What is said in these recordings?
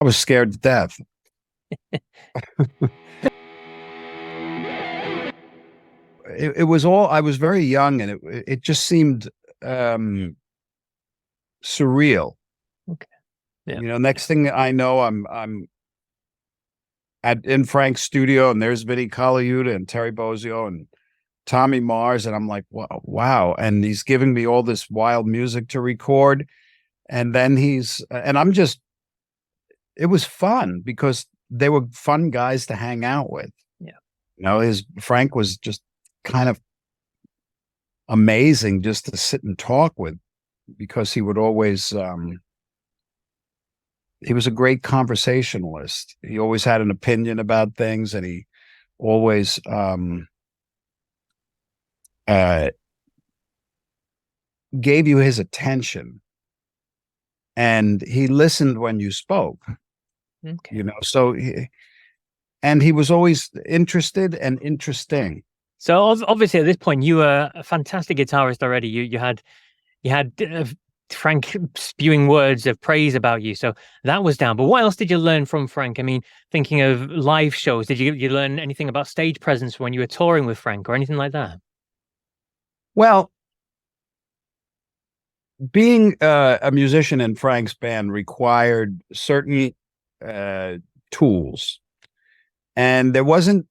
was scared to death. It was all, I was very young, and it just seemed surreal. Okay. Yeah. You know, next thing I know, I'm in Frank's studio, and there's Vinny Colaiuta and Terry Bozzio and Tommy Mars, and I'm like, wow. And he's giving me all this wild music to record. And then and I'm just, it was fun because they were fun guys to hang out with. Yeah. You know, Frank was just kind of amazing just to sit and talk with, because he would always, he was a great conversationalist. He always had an opinion about things, and he always, gave you his attention, and he listened when you spoke. Okay. You know, so and he was always interested and interesting. So obviously at this point you were a fantastic guitarist already. You had Frank spewing words of praise about you, so that was down. But what else did you learn from Frank? I mean, thinking of live shows, did you learn anything about stage presence when you were touring with Frank or anything like that? Well, being a musician in Frank's band required certain tools, and there wasn't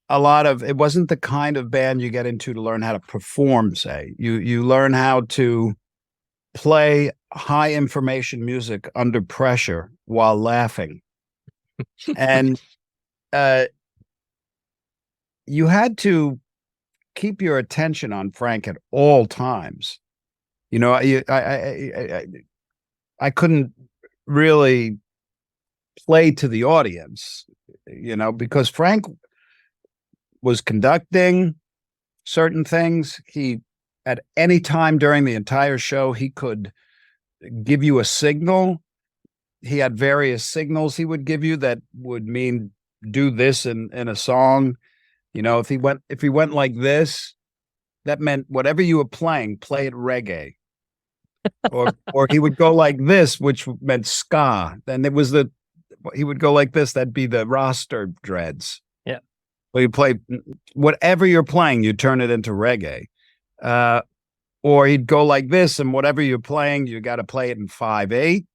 it wasn't the kind of band you get into to learn how to perform. Say you learn how to play high information music under pressure while laughing. And you had to keep your attention on Frank at all times. You know, I couldn't really play to the audience, you know, because Frank was conducting certain things. He, at any time during the entire show, he could give you a signal. He had various signals he would give you that would mean do this in a song. You know, if he went like this, that meant whatever you were playing, play it reggae. or he would go like this, which meant ska. Then he would go like this, that'd be the roster dreads. Yeah. So you play whatever you're playing, you turn it into reggae. Or he'd go like this, and whatever you're playing, you got to play it in 5/8.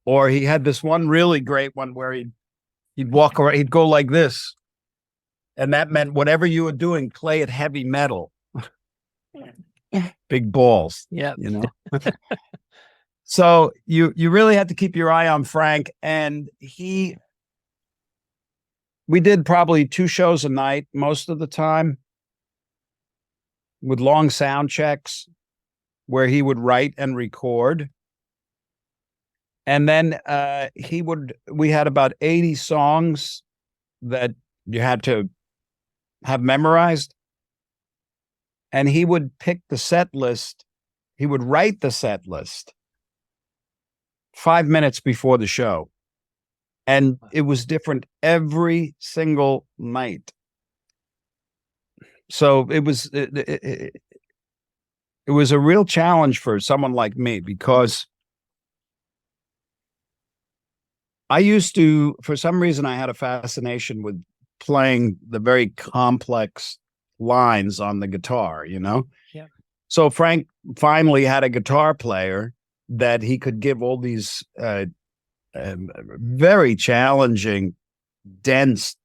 Or he had this one really great one where he'd walk around, he'd go like this, and that meant whatever you were doing, play it heavy metal. Big balls. Yeah. You know. So you really had to keep your eye on Frank, and we did probably 2 shows a night most of the time, with long sound checks where he would write and record. And then we had about 80 songs that you had to have memorized. And he would pick the set list. He would write the set list 5 minutes before the show. And it was different every single night. So it was a real challenge for someone like me, because I used to, for some reason, I had a fascination with playing the very complex lines on the guitar, you know? Yeah. So Frank finally had a guitar player that he could give all these very challenging, dense,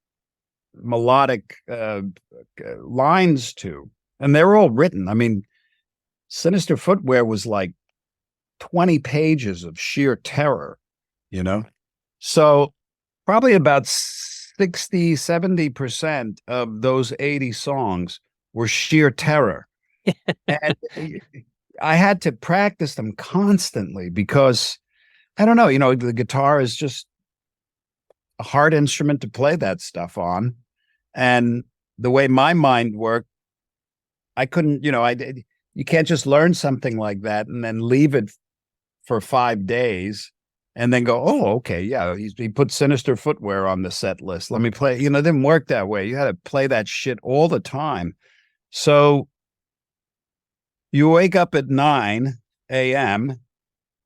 melodic lines to, and they were all written. I mean, Sinister Footwear was like 20 pages of sheer terror, you know? So probably about 60-70% of those 80 songs were sheer terror. And I had to practice them constantly because, I don't know, you know, the guitar is just a hard instrument to play that stuff on. And the way my mind worked, I couldn't, you know, you can't just learn something like that and then leave it for 5 days and then go, oh, okay, yeah, he put Sinister Footwear on the set list. Let me play. You know, it didn't work that way. You had to play that shit all the time. So you wake up at 9 a.m.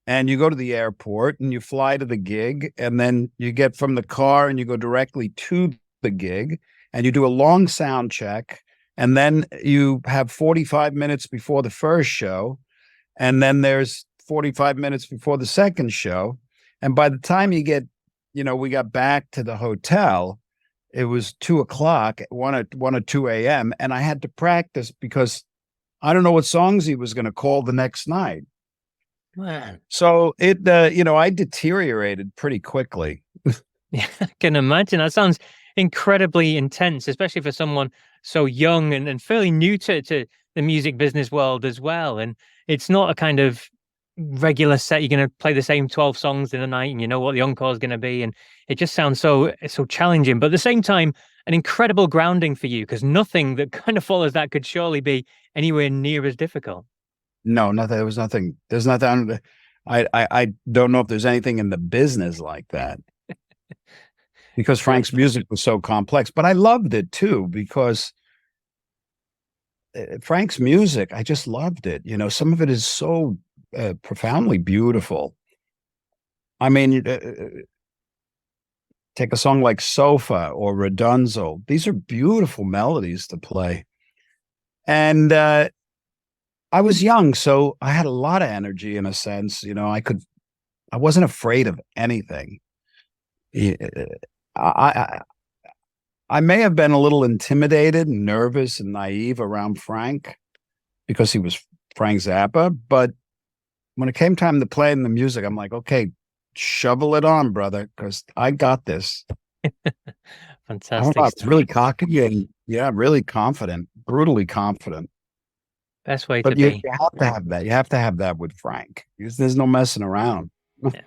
and you go to the airport and you fly to the gig, and then you get from the car and you go directly to the gig, and you do a long sound check, and then you have 45 minutes before the first show, and then there's 45 minutes before the second show. And by the time you get, we got back to the hotel, it was 2 o'clock, 1 or 2 a.m. And I had to practice because I don't know what songs he was going to call the next night. Man. So I deteriorated pretty quickly. Yeah, I can imagine. That sounds incredibly intense, especially for someone so young and fairly new to the music business world as well. And it's not a kind of regular set. You're going to play the same 12 songs in a night and you know what the encore is going to be. And it just sounds so challenging, but at the same time, an incredible grounding for you, because nothing that kind of follows that could surely be anywhere near as difficult. No, nothing. There was nothing. There's nothing. I don't know if there's anything in the business like that. Because Frank's music was so complex, but I loved it too, because Frank's music, I just loved it. Some of it is so profoundly beautiful. I mean, take a song like Sofa or Redunzel. These are beautiful melodies to play. And I was young, so I had a lot of energy in a sense. I wasn't afraid of anything. I may have been a little intimidated and nervous and naive around Frank because he was Frank Zappa. But when it came time to play in the music, I'm like, okay, shovel it on, brother, because I got this. Fantastic. I was really cocky and really confident, brutally confident. Best way but to you be. have to have that. You have to have that with Frank. There's no messing around. Yeah.